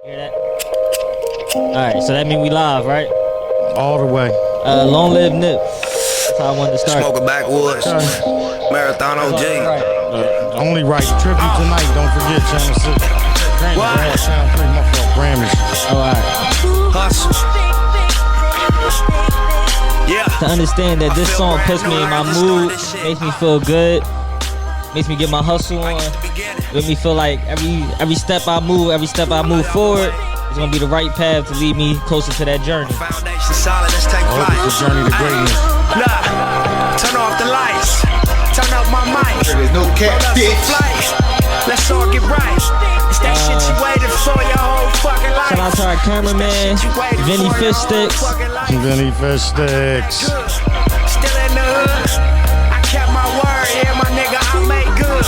Hear that? Alright, so that means we live, right? All the way. Long live Nip. That's how I wanted to start. Smoking backwoods. Marathon OG. Only right. Tribute tonight. Don't forget, Channel 6. What? Channel 3, my fault. Grammys. Alright. Hustle. Yeah. To understand that this song puts me in my mood, makes me feel good, makes me get my hustle on, make me feel like every step I move forward is gonna be the right path to lead me closer to that journey. Foundation solid, let's take I hope flight. it's a journey to greatness. Nah, turn off the lights. Turn up my mic. There's no cat, bitch. Let's all get right. It's that shit you waited for your whole fucking life. Shout out to our cameraman, Vinny Fish Sticks. Vinny Fish Sticks. Still in the hood. I kept my word, yeah, my nigga, I made good.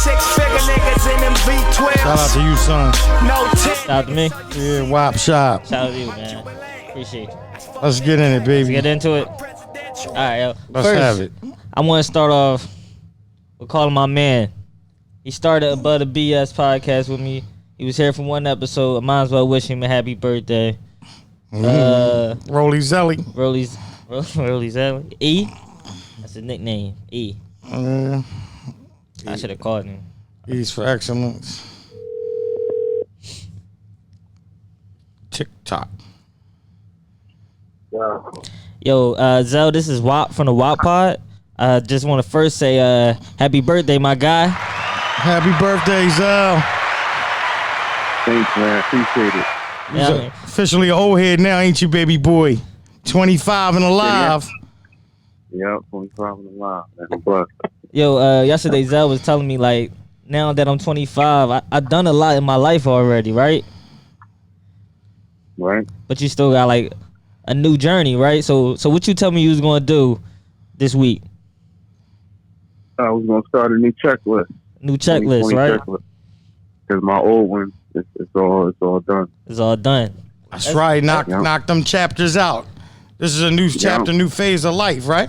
6-figure niggas in them V12s. Shout out to you, son. No tip. Shout out to me. Yeah, Wop Shop. Shout out to you, man. Appreciate you. Let's get in it, baby. Let's get into it. All right, yo. Let's First, have it. I want to start off with calling my man. He started Above the BS podcast with me. He was here for one episode. I might as well wish him a happy birthday. Rolly Zelly. Rolly Zelly. E? That's his nickname. E. I should have called him. E's for excellence. TikTok. Yo, Zell, this is Wop from the Wop Pod. Just want to first say happy birthday, my guy. Happy birthday, Zell. Thanks, man. Appreciate it. You're officially an old head now, ain't you, baby boy? 25 and alive. Yeah, 25 and alive. Man. Plus. Yo, yesterday Zell was telling me, like, now that I'm 25, I done a lot in my life already, right? Right? But you still got, like, a new journey, right? So what you tell me you was going to do this week? I was going to start a new checklist. New checklist, right? Because my old one, it's all done. It's all done. That's right. Knock them chapters out. This is a new chapter, new phase of life, right?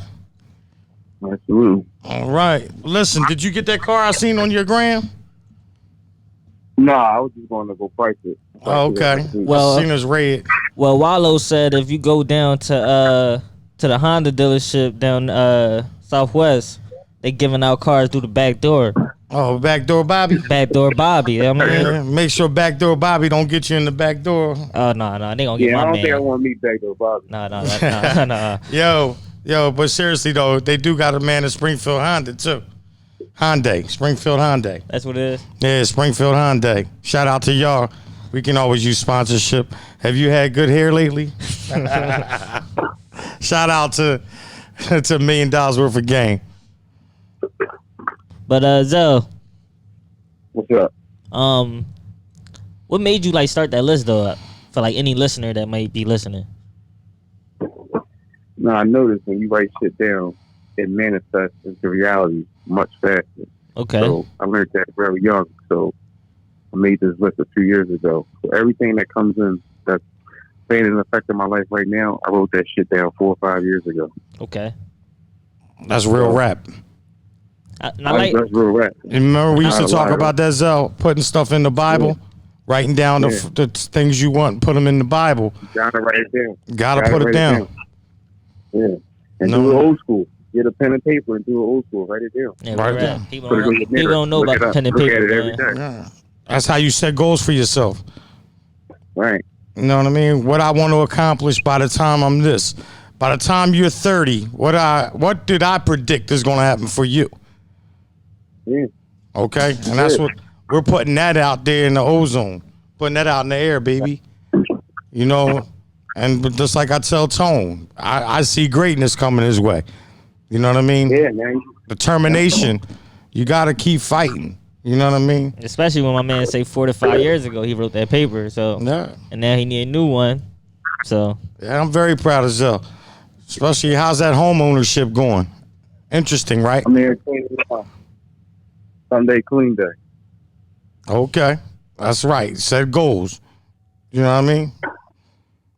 Absolutely. All right. Listen, did you get that car I seen on your gram? Nah, I was just going to go price it. Oh, okay. Well, I seen it's red. Well, Wallow said if you go down to the Honda dealership down Southwest, they giving out cars through the back door. Oh, backdoor Bobby. Backdoor Bobby. I mean, Yeah, make sure backdoor Bobby don't get you in the back door. oh no, they gonna get Yeah, my I don't man. think I want to meet back though, Bobby. No. Yo, but seriously though, they do got a man in Springfield Honda too. Springfield Hyundai. That's what it is. Yeah, Springfield Hyundai. Shout out to y'all. We can always use sponsorship. Have you had good hair lately? Shout out to $1 million worth of game. But Zell, What's up? what made you like start that list though? For like any listener that might be listening. No, I noticed when you write shit down, it manifests into reality much faster. Okay. So I learned that very young. So I made this list a few years ago. So everything that comes in that's playing an effect in my life right now, I wrote that shit down 4 or 5 years ago. Okay. That's real rap. I like. That's real rap. Remember we used to Not a talk lot, about that, Zell, putting stuff in the Bible, writing down the things you want, put them in the Bible. Gotta write it down. Gotta put it down. Yeah. And do it old school. Get a pen and paper and do it old school. Write it down. Yeah, Right right. there. People Put it don't, on your people mirror. don't know Look about it the up. pen and Look paper. at it every Man. day. Yeah. That's how you set goals for yourself. Right. You know what I mean? What I want to accomplish by the time I'm this. By the time you're 30, what did I predict is going to happen for you? Yeah. Okay? And that's what we're putting that out there in the ozone. Putting that out in the air, baby. You know? And just like I tell Tone, I see greatness coming his way. You know what I mean? Yeah, man. Determination. You got to keep fighting. You know what I mean? Especially when my man say 4 to 5 years ago he wrote that paper. So Yeah. and now he need a new one. So Yeah, I'm very proud of Zell. Especially how's that home ownership going? Interesting, right? I'm here cleaning up. Sunday clean day. Okay. That's right. Set goals. You know what I mean?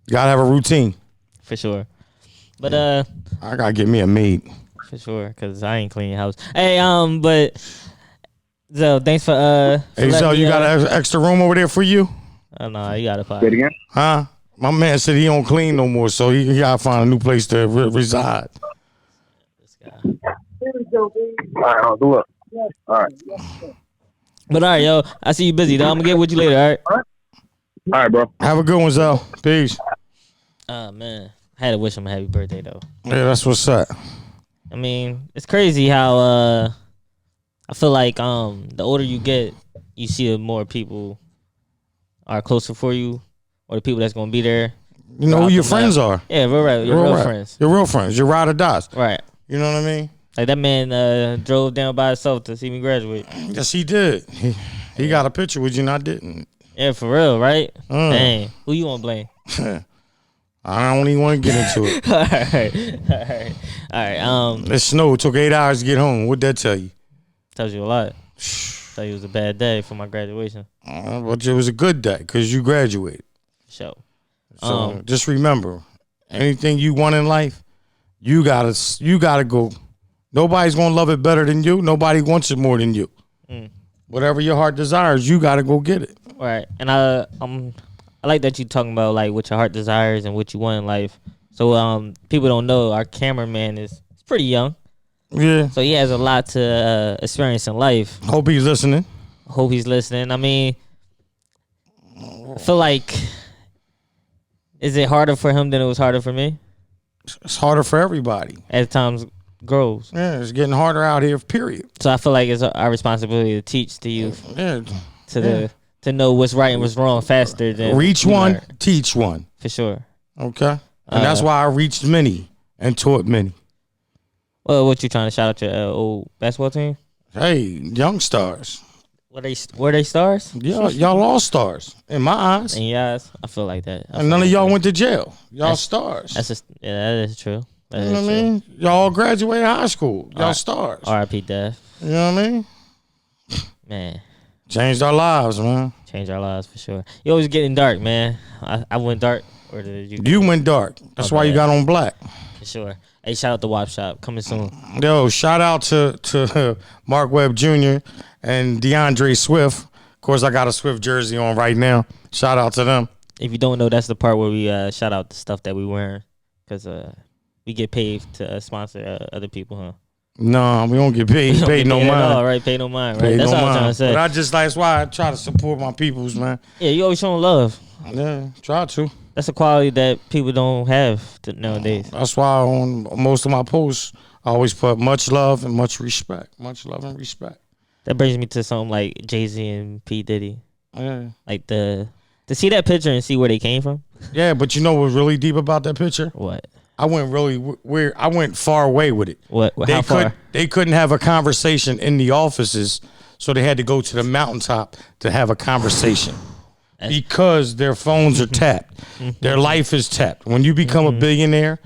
You gotta have a routine. for sure. But I gotta get me a maid. for sure, because I ain't cleaning house. Hey, but Zo, thanks for Hey, letting Zell, me, you got an extra room over there for you? Oh no, you gotta Say it find. again. Huh? My man said he don't clean no more, so he gotta find a new place to reside. This guy. All right, I'll do it. All right. But all right, yo, I see you busy though. I'm gonna get with you later. All right. All right, bro. Have a good one, Zell. Peace. Oh man, I had to wish him a happy birthday though. Yeah, that's what's up. I mean, it's crazy how I feel like the older you get, you see the more people are closer for you, or the people that's gonna be there. You know who your friends are. Yeah, right. Your real friends. Your real friends. Your ride or dies. Right. You know what I mean? Like that man drove down by himself to see me graduate. Yes, he did. He got a picture with you and I didn't. Yeah, for real, right? Dang. Who you want to blame? I don't even want to get into it. All right. It snowed. Took 8 hours to get home. What'd that tell you? Tells you a lot. Tell you it was a bad day for my graduation. But it was a good day because you graduated. So just remember, anything you want in life, you gotta go. Nobody's gonna love it better than you. Nobody wants it more than you. Whatever your heart desires, you gotta go get it. Right. And I like that you talking about like what your heart desires and what you want in life. So people don't know our cameraman is pretty young. Yeah. So he has a lot to experience in life. Hope he's listening. Hope he's listening. I mean, I feel like, is it harder for him than it was harder for me? It's harder for everybody. As times grows. Yeah, it's getting harder out here, period. So I feel like it's our responsibility to teach the youth Yeah. to know what's right and what's wrong faster than Reach we one, learn. For one. For sure. Okay? And that's why I reached many and taught many. Well, what you trying to shout out your old basketball team? Hey, young stars. Were they stars? Yeah, y'all all stars in my eyes. In your eyes? I feel like that. And none of y'all went to jail. Y'all stars. That's just that is true. That You know is what I true. mean? Y'all graduated high school. Y'all Alright. stars. R.I.P. Def. You know what I mean? Man, Changed our lives, man. change our lives for sure. You always getting dark, man. I went dark, or did you? You went dark. That's why you got on black. For sure. Hey, shout out to Wop Shop coming soon. Yo, shout out to Mark Webb Jr. and DeAndre Swift. Of course, I got a Swift jersey on right now. Shout out to them. If you don't know, that's the part where we shout out the stuff that we wearing, because we get paid to sponsor other people, huh? No, we don't get paid. We don't Paid get no paid at all, mind. right? Pay no mind, right? Paid That's no what I'm trying to mind. say. But that's why I try to support my peoples, man. Yeah, you always showing love. Yeah, try to. That's a quality that people don't have nowadays. That's why on most of my posts, I always put much love and much respect. Much love and respect. That brings me to something like Jay-Z and P. Diddy. Yeah. Like to see that picture and see where they came from. Yeah, but you know what's really deep about that picture? What? I went really weird. I went far away with it. What? How far? They couldn't have a conversation in the offices, so they had to go to the mountaintop to have a conversation. Because their phones are tapped. Their life is tapped. When you become a billionaire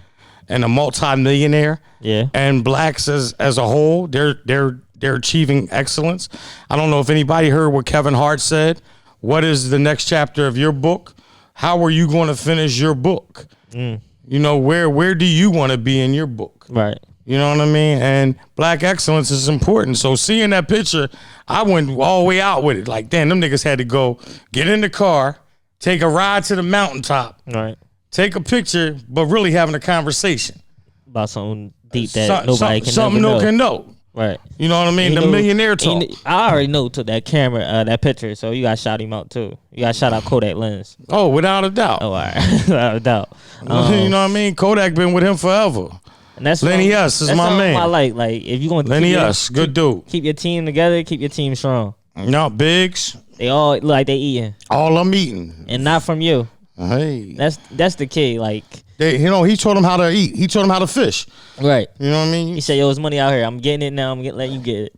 and a multimillionaire, and blacks as a whole, they're achieving excellence. I don't know if anybody heard what Kevin Hart said. What is the next chapter of your book? How are you going to finish your book? You know, where do you want to be in your book? Right. You know what I mean? And black excellence is important. So seeing that picture, I went all the way out with it. Like, damn, them niggas had to go get in the car, take a ride to the mountaintop, Right. take a picture, but really having a conversation. About something deep that nobody can something never no know. can know. Right. You know what I mean? And The he knew- millionaire talk. I already know took that camera, that picture, so you got to shout him out too. You got to shout out Kodak Lens. Oh, without a doubt. Oh, all right. Without a doubt. You know what I mean? Kodak been with him forever. And that's Lenny something- S is that's my something man. I like if you're going to Lenny S, good dude. keep your team together, keep your team strong. No, Biggs, They all look like they eating, all I'm eating. and not from you. Hey. That's the key. Like, He told him how to eat. He told him how to fish. right. You know what I mean? He said, "Yo, it's money out here. I'm getting it now. I'm letting you get it."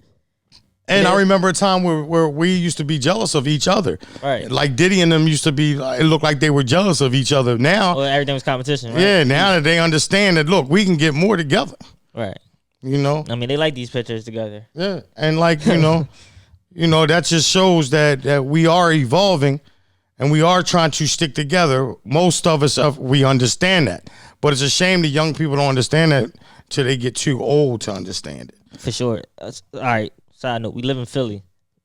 And I remember a time where we used to be jealous of each other. Right. Like Diddy and them used to be, it looked like they were jealous of each other. Now, Well, everything was competition, right? yeah, now that they understand that, look, we can get more together. Right. You know? I mean, they like these pictures together. Yeah. And like, you know, that just shows that we are evolving and we are trying to stick together. Most of us, we understand that. But it's a shame the young people don't understand that till they get too old to understand it. For sure. All right. Side note: we live in Philly.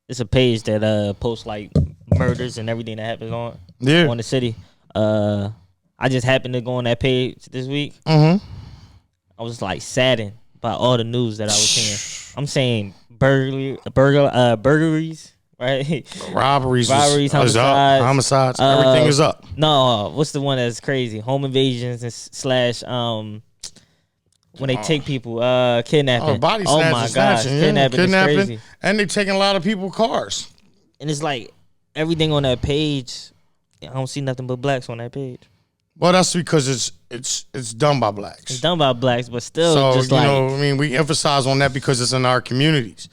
It's a page that posts like murders and everything that happens on. on the city. I just happened to go on that page this week. I was like saddened by all the news that I was seeing. I'm saying burglaries, right? Robberies, homicides, everything is up. No, what's the one that's crazy? Home invasions and slash when they take people, kidnapping. Body snatching, my gosh, kidnapping is crazy. And they taking a lot of people's cars. And it's like everything on that page. I don't see nothing but blacks on that page. Well, that's because it's done by blacks. It's done by blacks, but still, so just like, I mean, we emphasize on that because it's in our communities.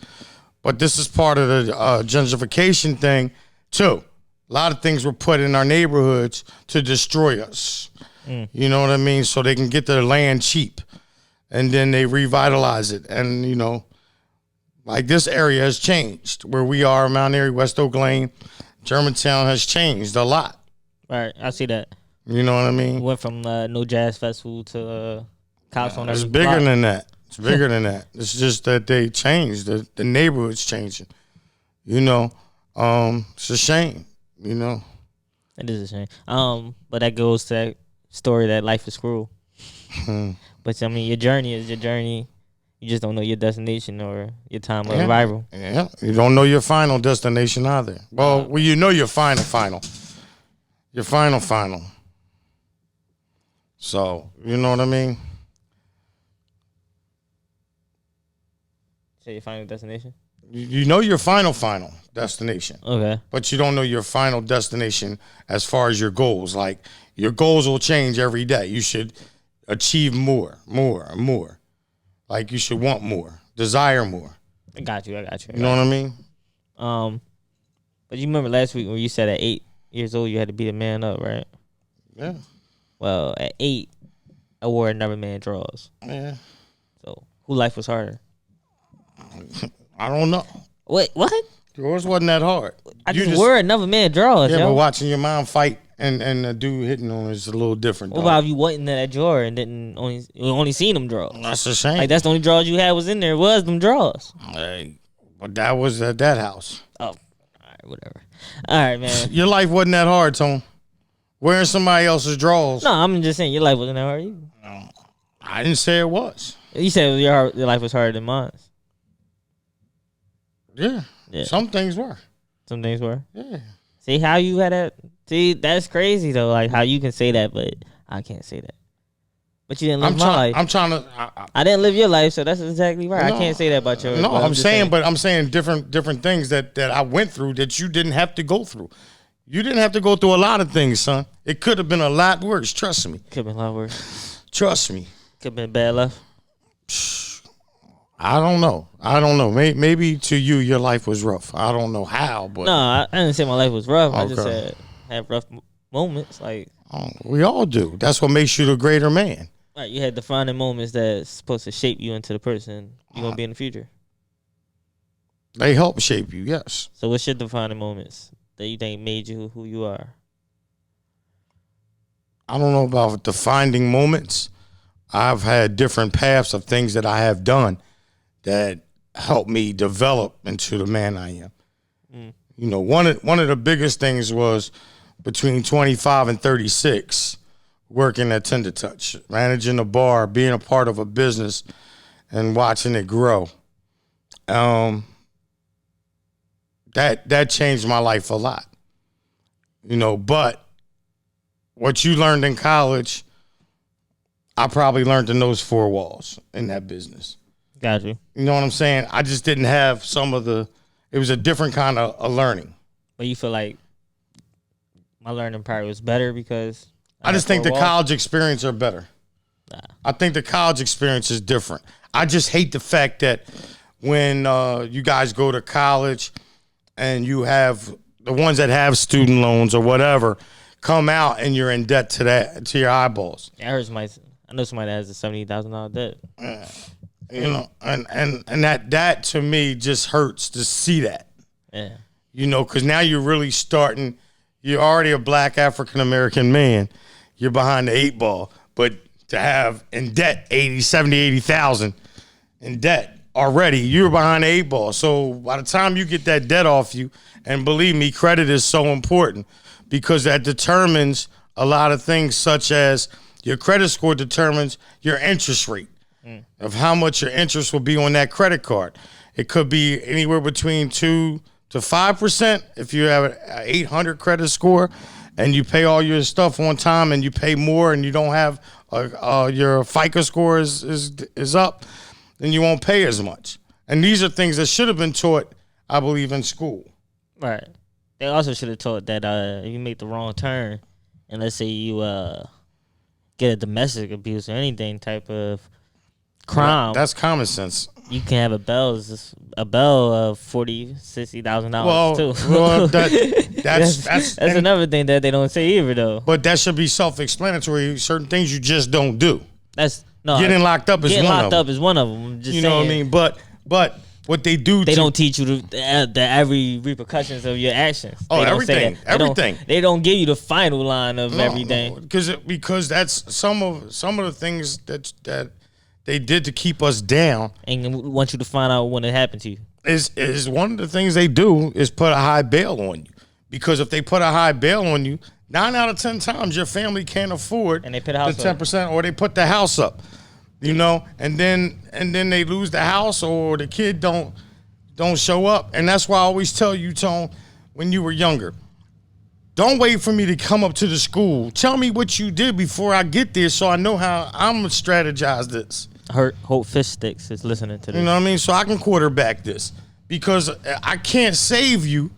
But this is part of the gentrification thing too. A lot of things were put in our neighborhoods to destroy us. You know what I mean? So they can get their land cheap, and then they revitalize it. And like this area has changed. Where we are, Mount Airy, West Oak Lane, Germantown has changed a lot. Right, I see that. You know what I mean? Went from no jazz festival to cops on every It's bigger block. than that. It's bigger than that. It's just that they changed. The neighborhood's changing. It's a shame. It is a shame. But that goes to that story that life is cruel. But I mean, your journey is your journey. You just don't know your destination or your time of arrival. Yeah, you don't know your final destination either. Well, you know your final. Your final. So, you know what I mean? Say your final destination? You know your final destination. Okay. But you don't know your final destination as far as your goals. Like, your goals will change every day. You should achieve more. Like, you should want more, desire more. I got you. You know what I mean? But you remember last week when you said at 8 years old you had to beat a man up, right? Yeah. Well, at 8, I wore another man drawers. Yeah. So, whose life was harder? I don't know. What? Yours wasn't that hard. I just wore another man drawers, Yeah, yo. but watching your mom fight and the dude hitting on her is a little different. What about if you went in that drawer and didn't only seen them drawers? That's a shame. Like, that's the only drawers you had was in there, was them drawers. Hey, but that was at that house. Oh, all right, whatever. All right, man. Your life wasn't that hard, Tone. Wearing somebody else's drawers. No, I'm just saying your life wasn't that hard either. No, I didn't say it was. You said your life was harder than mine. Yeah. Some things were. Some things were. Yeah. See how you had that? See, that's crazy though. Like how you can say that, but I can't say that. But you didn't live my life. I'm trying to. I didn't live your life, so that's exactly right. No, I can't say that about yours. No, I'm saying different things that I went through that you didn't have to go through. You didn't have to go through a lot of things, son. It could have been a lot worse. Trust me. Could have been a lot worse. Trust me. Could have been bad luck. I don't know. Maybe to you, your life was rough. I don't know how, but no, I didn't say my life was rough. Okay. I just said have rough moments. Like we all do. That's what makes you the greater man. Right, you had defining moments that's supposed to shape you into the person you're gonna be in the future. They help shape you, yes. So what's your defining moments that you think made you who you are? I don't know about defining moments. I've had different paths of things that I have done that helped me develop into the man I am. You know, one of the biggest things was between 25 and 36, working at Tender Touch, managing a bar, being a part of a business, and watching it grow. That changed my life a lot. You know, but what you learned in college, I probably learned in those four walls in that business. Got you. You know what I'm saying? I just didn't have it was a different kind of learning. But you feel like my learning probably was better because I just think the college experience are better. Nah. I think the college experience is different. I just hate the fact that when you guys go to college and you have the ones that have student loans or whatever come out and you're in debt to your eyeballs. I heard I know somebody that has a $70,000 debt. You know, and that to me just hurts to see that. Yeah. You know, because now you're really starting. You're already a black African-American man. You're behind the 8 ball. But to have in debt 80,000 in debt already, you're behind the 8 ball. So by the time you get that debt off you, and believe me, credit is so important because that determines a lot of things, such as your credit score determines your interest rate of how much your interest will be on that credit card. It could be anywhere between 2 to 5% if you have an 800 credit score and you pay all your stuff on time and you pay more and you don't have your FICO score is up, then you won't pay as much. And these are things that should have been taught, I believe, in school. Right. They also should have taught that if you make the wrong turn, and let's say you get a domestic abuse or anything type of crime, that's common sense. You can have a bail of $40,000-$60,000 too. Well, that's another thing that they don't say either, though. But that should be self-explanatory. Certain things you just don't do. Getting locked up is one of them. Getting locked up is one of them. I'm just saying. Know what I mean? But what they do, they don't teach you the every repercussions of your actions. Oh, everything. They don't give you the final line of everything. Because that's some of the things that they did to keep us down, and want you to find out when it happened to you. Is one of the things they do is put a high bail on you. Because if they put a high bail on you, 9 out of 10 times your family can't afford and they put the house 10%, or they put the house up. And then they lose the house, or the kid don't show up. And that's why I always tell you, Tone, when you were younger, don't wait for me to come up to the school. Tell me what you did before I get there so I know how I'm going to strategize this. Hope Fish Sticks is listening to this. You know what I mean? So I can quarterback this, because I can't save you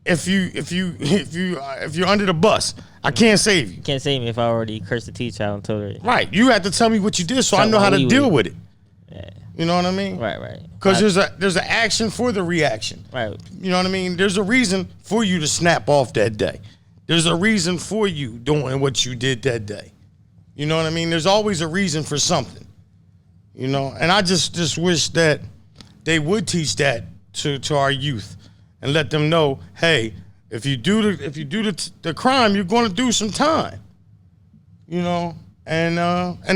if you're under the bus. I can't save you. You can't save me if I already cursed the teacher out until it. Right. You have to tell me what you did so I know how to deal with it. Yeah. You know what I mean? Right. Because there's an action for the reaction. Right. You know what I mean? There's a reason for you to snap off that day. There's a reason for you doing what you did that day. You know what I mean? There's always a reason for something. And I just wish that they would teach that to our youth and let them know, hey, if you do the crime, you're going to do some time. And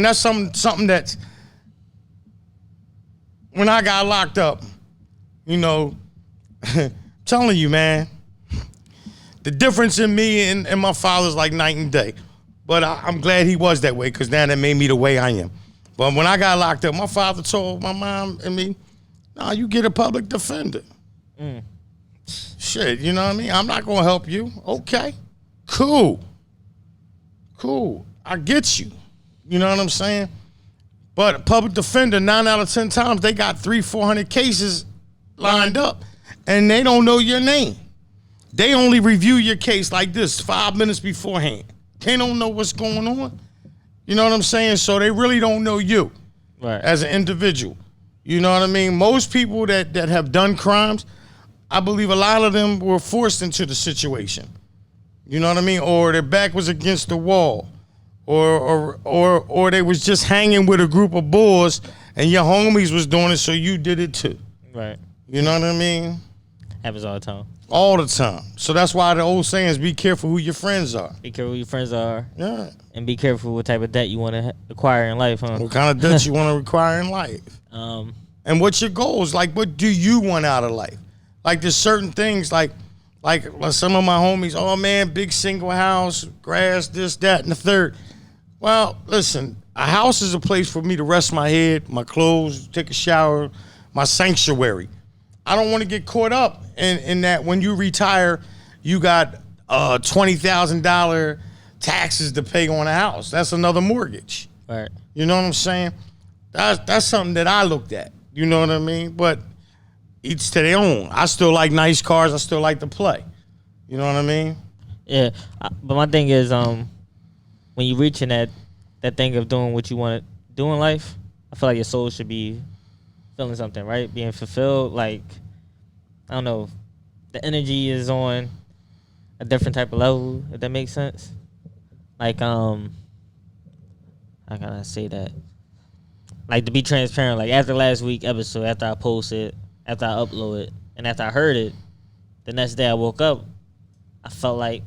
that's something that's, when I got locked up, telling you, man, the difference in me and my father's like night and day. But I'm glad he was that way, because now that made me the way I am. But when I got locked up, my father told my mom and me, "Nah, you get a public defender." Shit, you know what I mean? I'm not going to help you. Okay, cool. I get you. You know what I'm saying? But a public defender, 9 out of 10 times, they got 300-400 cases lined up, and they don't know your name. They only review your case like this 5 minutes beforehand. They don't know what's going on. You know what I'm saying? So they really don't know you as an individual. You know what I mean? Most people that have done crimes, I believe a lot of them were forced into the situation. You know what I mean? Or their back was against the wall. Or they was just hanging with a group of boys and your homies was doing it, so you did it too. Right. You know what I mean? Happens all the time. All the time. So that's why the old saying is, be careful who your friends are. Be careful who your friends are. Yeah. And be careful what type of debt you want to acquire in life, huh? What kind of debt you want to acquire in life. And what's your goals? Like, what do you want out of life? Like, there's certain things, like some of my homies, oh, man, big single house, grass, this, that, and the third. Well, listen, a house is a place for me to rest my head, my clothes, take a shower, my sanctuary. I don't want to get caught up in that when you retire, you got $20,000 taxes to pay on a house. That's another mortgage. Right. You know what I'm saying? That's something that I looked at. You know what I mean? But each to their own. I still like nice cars. I still like to play. You know what I mean? Yeah. But my thing is, when you're reaching that thing of doing what you want to do in life, I feel like your soul should be feeling something, right? Being fulfilled. Like, I don't know, the energy is on a different type of level, if that makes sense. Like, how can I say that? Like, to be transparent, like, after last week's episode, after I posted, after I uploaded, and after I heard it, the next day I woke up, I felt like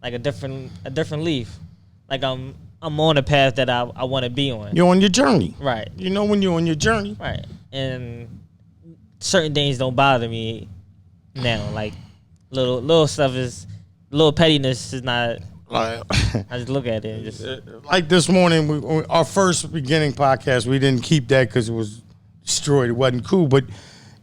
a different leaf. Like, I'm on the path that I want to be on. You're on your journey. Right. You know when you're on your journey. Right. And certain things don't bother me now. Like, little stuff is little pettiness is not. Like, I just look at it. And just like this morning, our first beginning podcast, we didn't keep that because it was destroyed. It wasn't cool. But,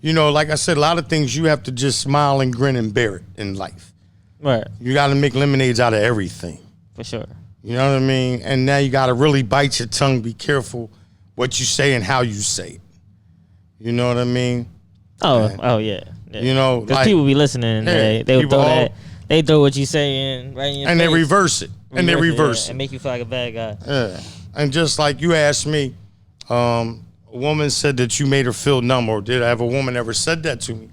you know, like I said, a lot of things you have to just smile and grin and bear it in life. right, You got to make lemonades out of everything. for sure. You know what I mean? And now you got to really bite your tongue, be careful what you say and how you say it. You know what I mean? Oh yeah. You know, because like, people be listening. yeah, They would people throw all- that. They throw what you say in right in your and face. they reverse it. And they reverse and it. make you feel like a bad guy. Yeah. And just like you asked me, a woman said that you made her feel numb, or did I have a woman ever said that to me?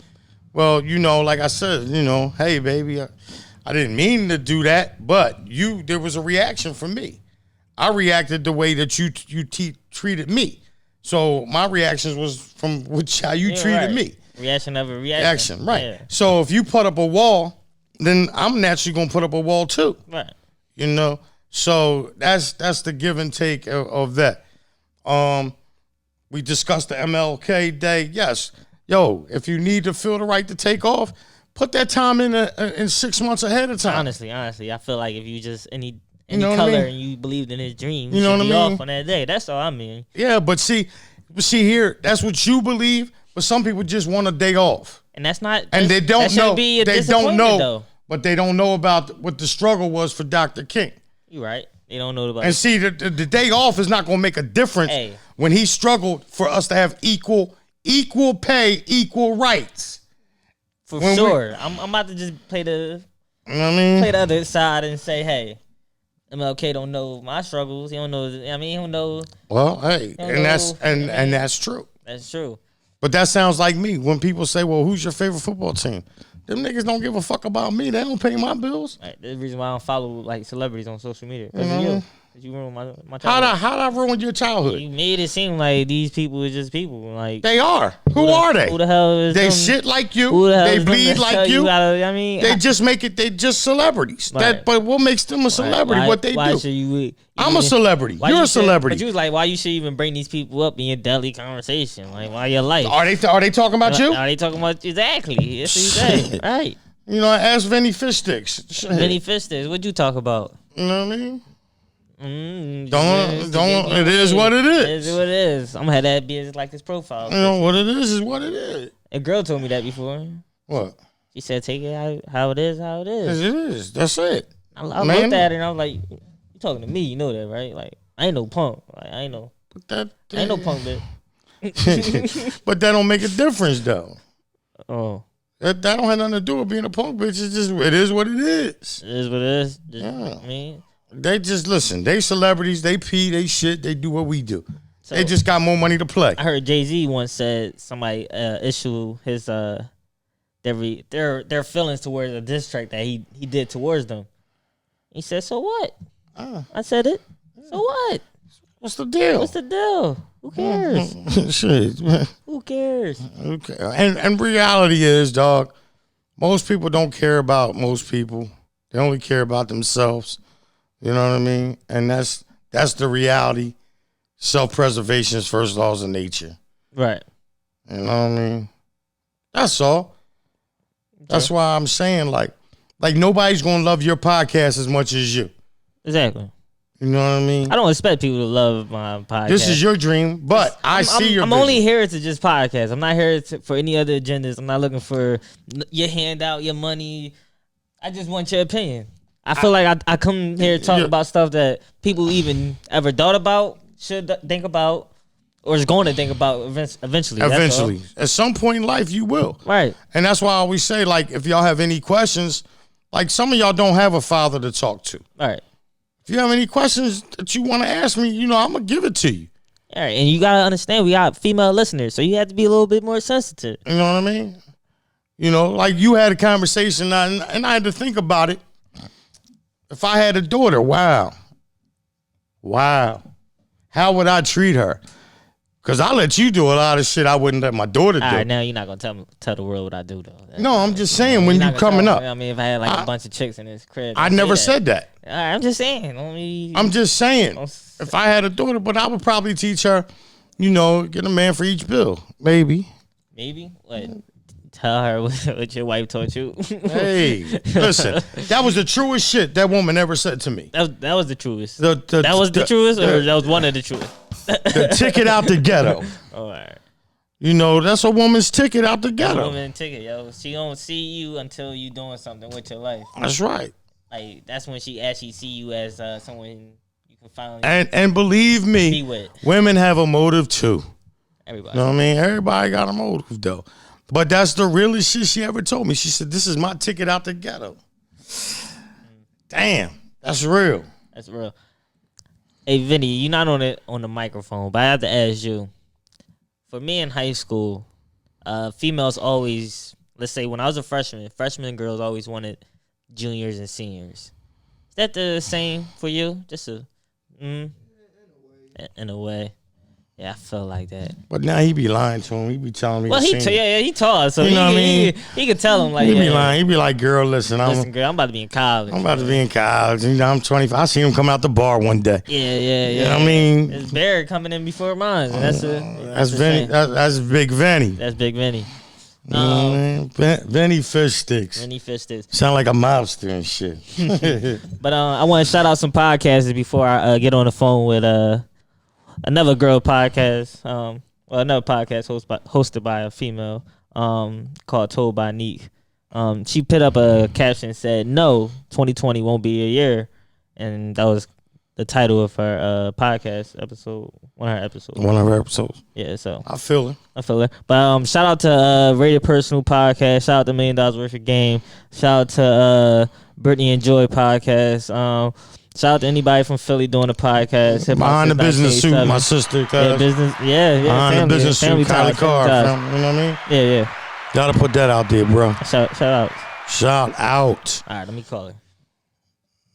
Well, you know, like I said, you know, hey, baby, I didn't mean to do that, but there was a reaction from me. I reacted the way that you treated me. So my reactions was from how you treated right. me. Reaction of a reaction. Right. Yeah. So if you put up a wall, then I'm naturally going to put up a wall too. Right. You know? So that's the give and take of that. We discussed the MLK Day. Yes. Yo, if you need to feel the right to take off, put that time in 6 months ahead of time. Honestly, I feel like if you just any know what I color mean? and you believed in his dream, You you know should what be I mean? off on that day. That's all I mean. Yeah, but see here, that's what you believe, but some people just want a day off. And that's not. And they don't that shouldn't know. Be a They don't disappointment, know. Though. But they don't know about what the struggle was for Dr. King. You right. They don't know about. And see, the day off is not going to make a difference when he struggled for us to have equal pay, equal rights. For when sure. I'm about to just play the You know what I mean? play the other side and say, hey, MLK don't know my struggles. He don't know. He don't know. Well, hey, don't and that's know. and that's true. That's true. But that sounds like me. When people say, "Well, who's your favorite football team?" Them niggas don't give a fuck about me. They don't pay my bills. Right. That's the reason why I don't follow like celebrities on social media. Because Mhm. of you. 'Cause you ruined my How'd childhood. I ruin your childhood? You made it seem like these people are just people. Like They are. Who are they? Who the hell is They them? shit like you. Who the hell They is them bleed to like tell you. I mean, They just make it. They just celebrities. Right. But what makes them a celebrity? What they why do? Should you I'm a celebrity. why You're you a should- celebrity. But you was like, why you should even bring these people up in your daily conversation? Like, why your life? Are they talking about you? Are they talking about exactly? That's what you say. Right. You know, ask Vinny Fish Sticks. Shit. Vinny Fistis, what'd you talk about? You know what I mean? Don't. It is what it is. It is what it is. I'm gonna have that be like this profile. You know what it is what it is. A girl told me that before. What? She said, "Take it how it is, how it is." It is. That's it. I Man. looked at her and I was like, "You talking to me? You know that, right? Like, I ain't no punk. Like, I ain't no punk, bitch." But that don't make a difference though. Oh, That don't have nothing to do with being a punk bitch. It's just it is what it is. it is what it is. Just, Yeah. I mean, They just listen. They celebrities. They pee. They shit. They do what we do. so They just got more money to play. I heard Jay-Z once said somebody issue his their feelings towards a diss track that he did towards them. He said, "So what?" I said it. So what? What's the deal? What's the deal? Who cares? Shit. Who cares? Okay. And reality is, dog, most people don't care about most people. They only care about themselves. You know what I mean? And that's the reality. Self-preservation is first laws of nature. Right. You know what I mean? That's all. That's why I'm saying like nobody's gonna love your podcast as much as you. Exactly. You know what I mean? I don't expect people to love my podcast. This is your dream, but I see your I'm vision. only here to just podcast. I'm not here for any other agendas. I'm not looking for your handout, your money. I just want your opinion. I feel like I come here to talk about stuff that people even ever thought about, should think about, or is going to think about eventually. That's all. Eventually. At some point in life, you will. Right. And that's why I always say, like, if y'all have any questions, like some of y'all don't have a father to talk to. All right. If you have any questions that you want to ask me, you know, I'm going to give it to you. All right. And you got to understand, we got female listeners, so you have to be a little bit more sensitive. You know what I mean? You know, like you had a conversation and I had to think about it. If I had a daughter, wow. How would I treat her? Because I let you do a lot of shit I wouldn't let my daughter do. All right, now you're not going to tell the world what I do, though. No, I'm just saying when you coming up. I mean, if I had like a bunch of chicks in this crib. I never said that. All right, I'm just saying. I'm just saying. If I had a daughter, but I would probably teach her, you know, get a man for each bill. Maybe. Maybe? What? Tell her what your wife taught you. Hey, listen, that was the truest shit that woman ever said to me. That was the truest. That was the truest, or that was one of the truest. The ticket out the ghetto. All right. You know, that's a woman's ticket out the That's a ghetto. woman ticket, yo. She don't see you until you doing something with your life. That's right. Like that's when she actually see you as someone you can finally And believe be me, with. women have a motive too. Everybody. You know what I mean? Everybody got a motive though. But that's the realest shit she ever told me. She said, "This is my ticket out the ghetto." Damn, that's real. That's real. Hey Vinny, you're not on the microphone, but I have to ask you. For me in high school, females always, let's say when I was a freshman girls always wanted juniors and seniors. Is that the same for you? Just in a way. Yeah, I felt like that. But now he be lying to him. He be telling me. Well, he taught, so You know what I mean? he could tell him like, He be lying. He be like, "Girl, listen, girl, I'm about to be in college. I'm about to be in college. You know, I'm 25. I seen him come out the bar one day. Yeah. You know what I mean? It's Barrett coming in before mine. That's Vinny. That's Big Vinny. That's Big Vinny. You know what I mean? Vinny fish sticks. Vinny fish sticks. Sound like a mobster and shit. But I want to shout out some podcasters before I get on the phone with another girl podcast. Another podcast hosted by a female called Told by Neek. She put up a caption and said, "No, 2020 won't be a year," and that was the title of her podcast episode. One of her episodes. Yeah, so I feel it. But shout out to Rated Personal Podcast. Shout out to $1 Million Worth of Game. Shout out to Brittany and Joy Podcast. Shout out to anybody from Philly doing a podcast. Behind the business suit, my sister. Yeah, business. Yeah. Behind the business suit, Kylie Carr. You know what I mean? Yeah. Gotta put that out there, bro. Shout out. Shout out. All right, let me call her.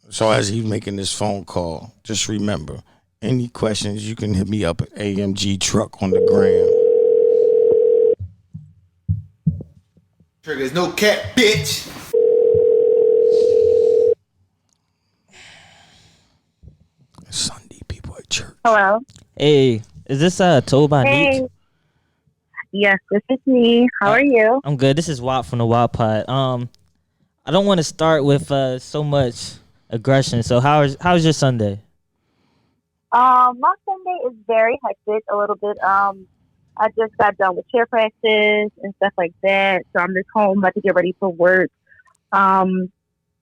So as he's making this phone call, just remember, any questions, you can hit me up at AMG Truck on the gram. Triggers, no cat, bitch. Sunday, people at church. Hello. Hey, is this Told by Hey. Neek? Yes, this is me. How are you? I'm good. This is Wop from the Wop Pod. I don't want to start with so much aggression. So how's your Sunday? My Sunday is very hectic a little bit. I just got done with cheer practice and stuff like that. So I'm just home about to get ready for work. But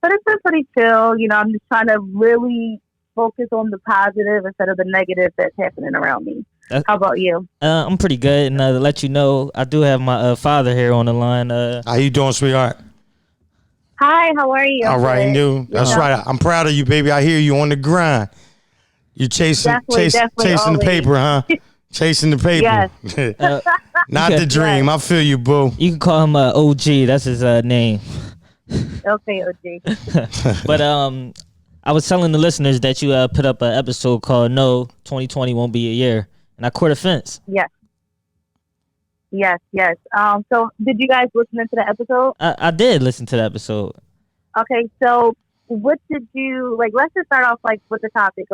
it's been pretty chill. You know, I'm just trying to really focus on the positive instead of the negative that's happening around me. How about you? I'm pretty good. And to let you know, I do have my father here on the line. How you doing, sweetheart? Hi, how are you? All right, new. That's right. I'm proud of you, baby. I hear you on the grind. You're chasing the always. paper, huh? Chasing the paper. Yes. Not the dream. I feel you, boo. You can call him OG. That's his name. Okay, OG. But I was telling the listeners that you put up an episode called "No, 2020 Won't Be a Year," and I caught offense. Yes. So did you guys listen to the episode? I did listen to the episode. Okay, so what did you like? Let's just start off with the topic.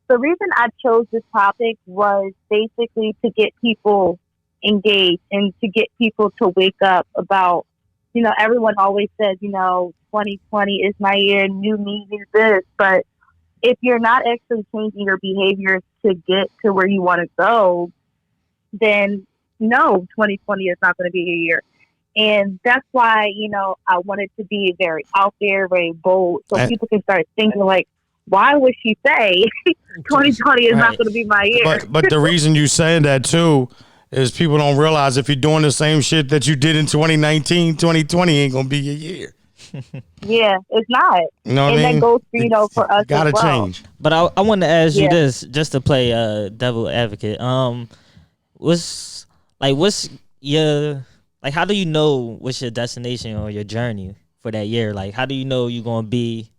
The reason I chose this topic was basically to get people engaged and to get people to wake up about, everyone always says, 2020 is my year, new me, new this. But if you're not actually changing your behavior to get to where you want to go, then no, 2020 is not going to be your year. And that's why, I wanted to be very out there, very bold, so people can start thinking why would she say 2020 is not going to be my year? But the reason you saying that too is people don't realize if you're doing the same shit that you did in 2019, 2020 ain't going to be your year. Yeah, it's not. You know what I mean? And that goes for us gotta as well. change. But I wanted to ask you this, just to play devil advocate. What's your how do you know what's your destination or your journey for that year? How do you know you're gonna be?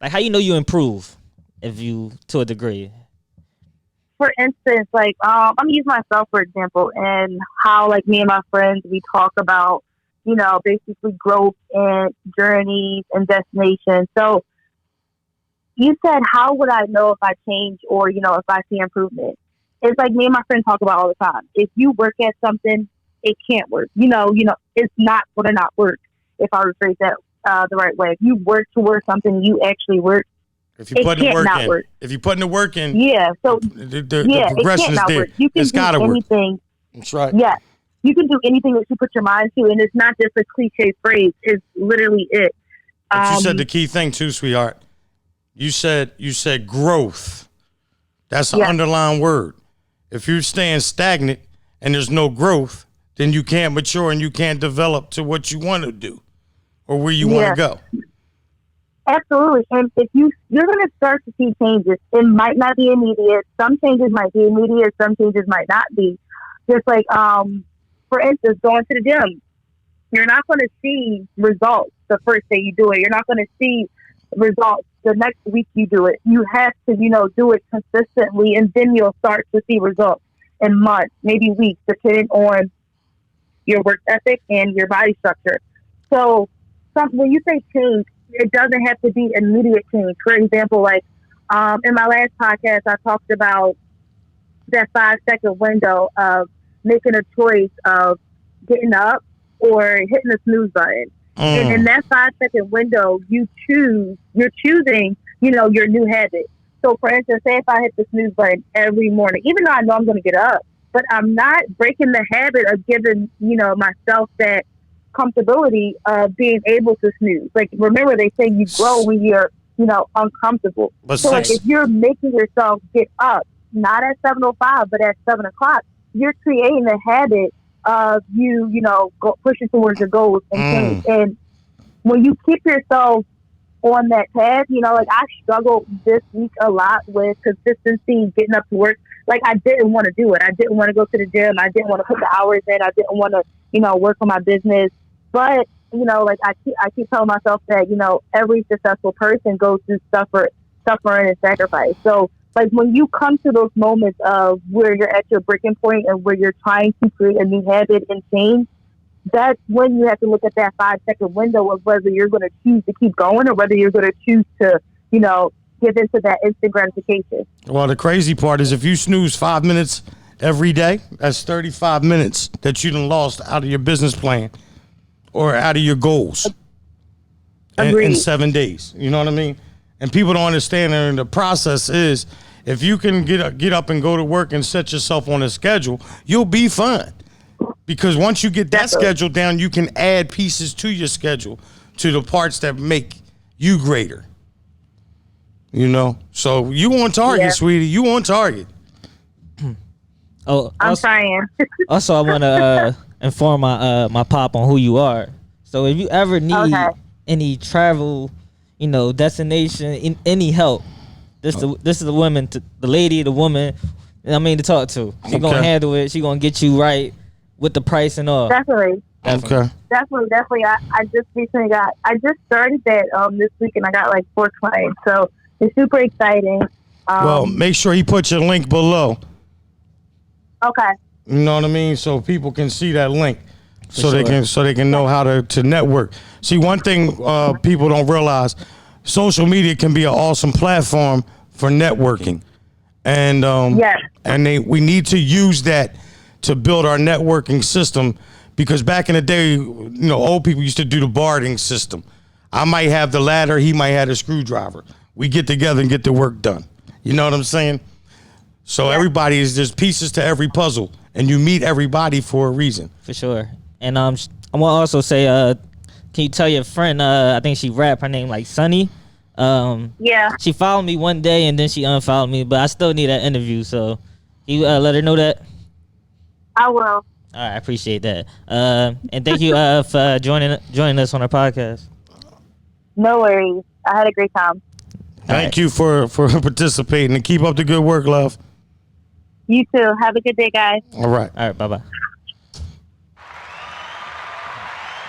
How you know you improve if you to a degree? For instance, I'm gonna use myself for example, and how me and my friends we talk about basically growth and journeys and destinations. So you said, how would I know if I change or if I see improvement? It's me and my friends talk about all the time. If you work at something it can't work. It's not going to not work. If I rephrase that the right way, if you work towards something, you actually work. If you put in the work in, work. if you put in the work in, So the progression is there. Work. You can it's got to work. That's right. Yeah, you can do anything that you put your mind to, and it's not just a cliche phrase. It's literally it. But you said the key thing too, sweetheart. You said growth. That's an underlying word. If you're staying stagnant and there's no growth, then you can't mature and you can't develop to what you want to do or where you want to go. Absolutely. And if you're going to start to see changes, it might not be immediate. Some changes might be immediate. Some changes might not be. Just like, for instance, going to the gym. You're not going to see results the first day you do it. You're not going to see results the next week you do it. You have to, do it consistently, and then you'll start to see results in months, maybe weeks, depending on your work ethic and your body structure. So when you say change, it doesn't have to be immediate change. For example, like in my last podcast, I talked about that 5-second window of making a choice of getting up or hitting the snooze button. And in that 5-second window, you're choosing, your new habit. So for instance, say if I hit the snooze button every morning, even though I know I'm going to get up, but I'm not breaking the habit of giving, myself that comfortability of being able to snooze. Like, remember, they say you grow when you're, uncomfortable. But so like if you're making yourself get up, not at 7:05, but at 7 o'clock, you're creating a habit of you, pushing towards your goals and change. And when you keep yourself on that path, like I struggled this week a lot with consistency, getting up to work. Like I didn't want to do it. I didn't want to go to the gym. I didn't want to put the hours in. I didn't want to, work on my business. But, like I keep telling myself that, every successful person goes through suffering and sacrifice. So like when you come to those moments of where you're at your breaking point and where you're trying to create a new habit and change, that's when you have to look at that 5-second window of whether you're going to choose to keep going or whether you're going to choose to, give into that instant gratification. Well, the crazy part is if you snooze 5 minutes every day, that's 35 minutes that you done lost out of your business plan or out of your goals in 7 days. You know what I mean? And people don't understand that the process is if you can get up and go to work and set yourself on a schedule, you'll be fine. Because once you get that schedule down, you can add pieces to your schedule to the parts that make you greater. So you on target, sweetie. You on target. I'm trying. Also, I want to inform my pop on who you are. So if you ever need any travel, destination, any help, this is the woman, the woman. To talk to. She gonna handle it. She gonna get you right with the price and all. Definitely. Okay. Definitely. I just recently I just started that this week and I got like 4 clients. So it's super exciting. Well, make sure you put your link below. Okay. You know what I mean? So people can see that link. For sure. They can know how to network. See, one thing people don't realize, social media can be an awesome platform for networking. And we need to use that to build our networking system, because back in the day, old people used to do the barding system. I might have the ladder, he might have the screwdriver. We get together and get the work done. You know what I'm saying? So there's pieces to every puzzle, and you meet everybody for a reason. For sure. And I want to also say, can you tell your friend, I think she rap, her name like Sunny. She followed me one day and then she unfollowed me, but I still need that interview. So you let her know that. I will. All right, I appreciate that. And thank you for joining us on our podcast. No worries. I had a great time. Thank you for participating, and keep up the good work, love. You too. Have a good day, guys. All right. Bye-bye.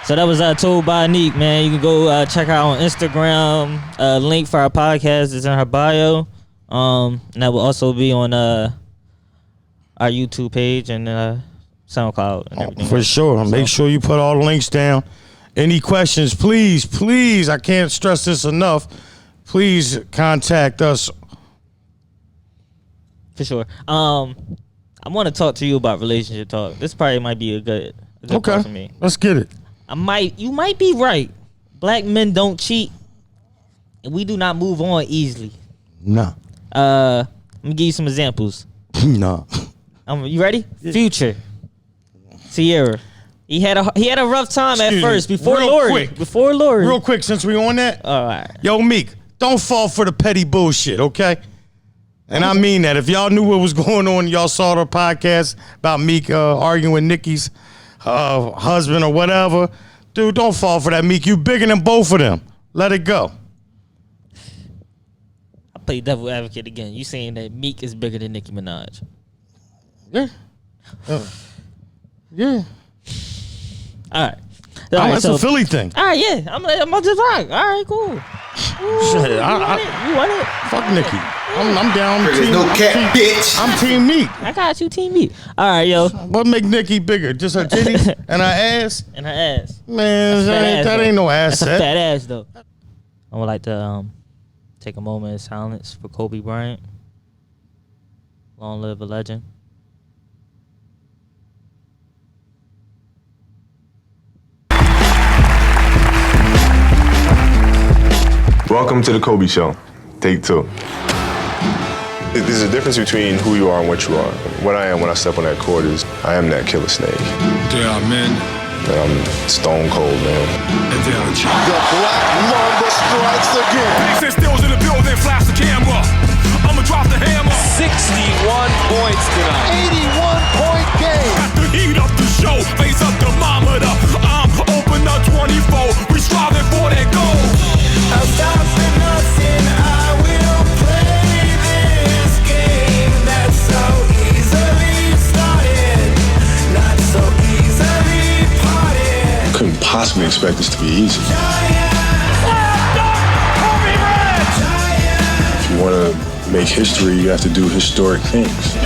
So that was told by Neek, man. You can go check her out on Instagram. Link for our podcast is in her bio. And that will also be on our YouTube page and SoundCloud and everything. For sure. Make sure you put all the links down. Any questions, please, I can't stress this enough. Please contact us. For sure. I want to talk to you about relationship talk. This probably might be a good a good part for me. Let's get it. You might be right. Black men don't cheat, and we do not move on easily. Nah. Let me give you some examples. Nah. You ready? Yeah. Future, Sierra. He had a rough time at first before Lori. Before Lori. Real quick, since we on that. All right. Yo, Meek, don't fall for the petty bullshit, okay? And I mean that. If y'all knew what was going on, y'all saw the podcast about Meek arguing with Nicki's husband or whatever. Dude, don't fall for that, Meek. You bigger than both of them. Let it go. I'll play devil advocate again. You saying that Meek is bigger than Nicki Minaj? Yeah. Yeah. All right. That's a Philly thing. All right, yeah. I'm just rock. All right, cool. Shit, you want it? Fuck Nicki. I'm down. There's no cat, bitch. I'm Team Meek. I got you, Team Meek. All right, yo. What make Nicki bigger? Just her titties and her ass? And her ass. Man, that ain't no ass. That's a fat ass, though. I would like to take a moment of silence for Kobe Bryant. Long live a legend. Welcome to the Kobe Show. Take 2. There's a difference between who you are and what you are. What I am when I step on that court is I am that killer snake. They are men. And I'm stone cold, man. And they are the Black Mamba strikes again. Sit stills in the building, flash the camera. I'ma drop the hammer. 61 points tonight. 81-point game. Got the heat up the show, face up the thermometer. I'm open up 24. We striving for that goal. I'm stopping us and I will play this game that's so easily started, not so easily parted. Couldn't possibly expect this to be easy. If you want to make history, you have to do historic things.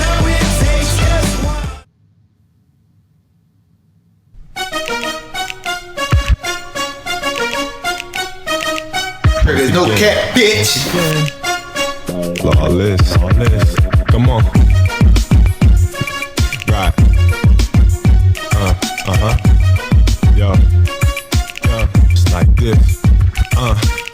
There's no cat, bitch. Lawless. Come on. Right. Yo. It's like this.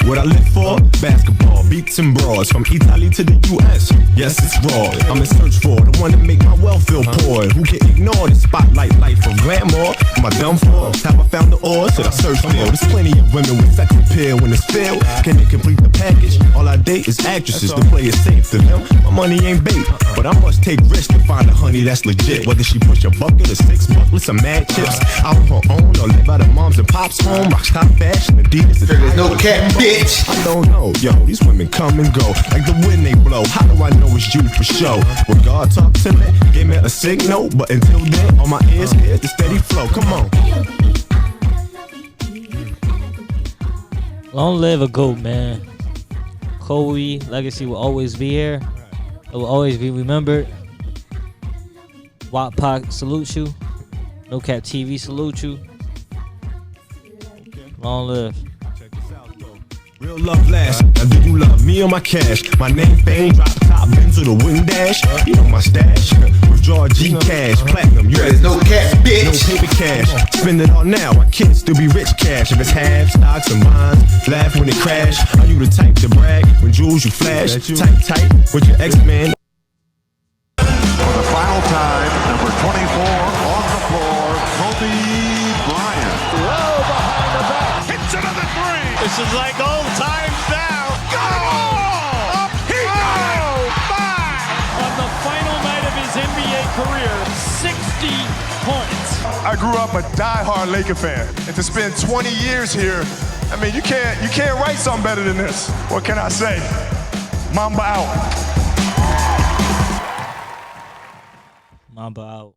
What I live for? Basketball, beats and bras, from Italy to the US. Yes, it's raw. I'm in search for the one to make my wealth feel poor. Who can ignore the spotlight life of glamour? Am I done for? Have I found the ore? Should I search for? There's plenty of women with sex appeal when it's filled. Can they complete the package? All I date is actresses. The play is safe to them. My money ain't bait, but I must take risks to find a honey that's legit. Whether she push a bucket or 6 buckets of mad chips, out on her own or live out of mom's and pop's home. Rock top fashion, Adidas. There's no cat, bitch. I don't know, yo, these women come and go like the wind they blow. How do I know it's you for sure? When God talk to me, give me a signal. But until then, on my ears, here's the steady flow. Come on. Long live a GOAT, man. Kobe legacy will always be here. It will always be remembered. Wop Pod salute you. No Cap TV salute you. Long live. Real love lasts. Now do you love me or my cash? My name fame, drop top, Benz or the wing dash. You know my stash. Withdraw G cash, platinum. There's no cat, bitch. No paper cash. Spend it all now. I can't still be rich cash. If it's half stocks and bonds, laugh when it crash. Are you the type to brag when jewels you flash? Tight with your ex-man. For the final time, number 24 on the floor, Kobe Bryant. Low behind the back. Hits another 3. This is like old times now. Go! Up he goes! On the final night of his NBA career, 60 points. I grew up a diehard Laker fan, and to spend 20 years here, I mean, you can't write something better than this. What can I say? Mamba out. Mamba out.